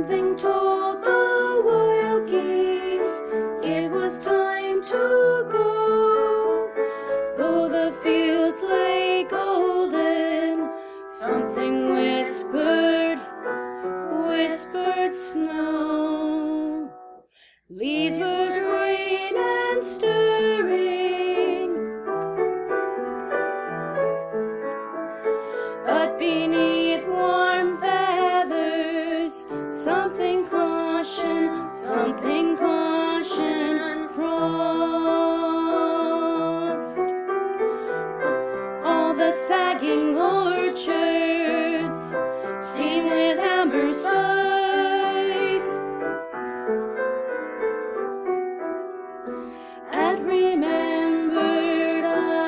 Something told the wild geese it was time to go. Though the fields lay golden, something whispered snow. Leaves were green and stirring, but beneath warm feathers, something caution, frost. All the sagging orchards steam with hammer spice, and remembered ice.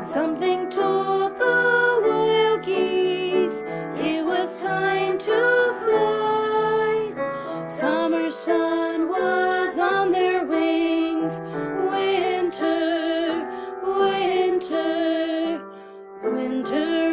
Something told the wild geese it was time to fly. Summer sun was on their wings. Winter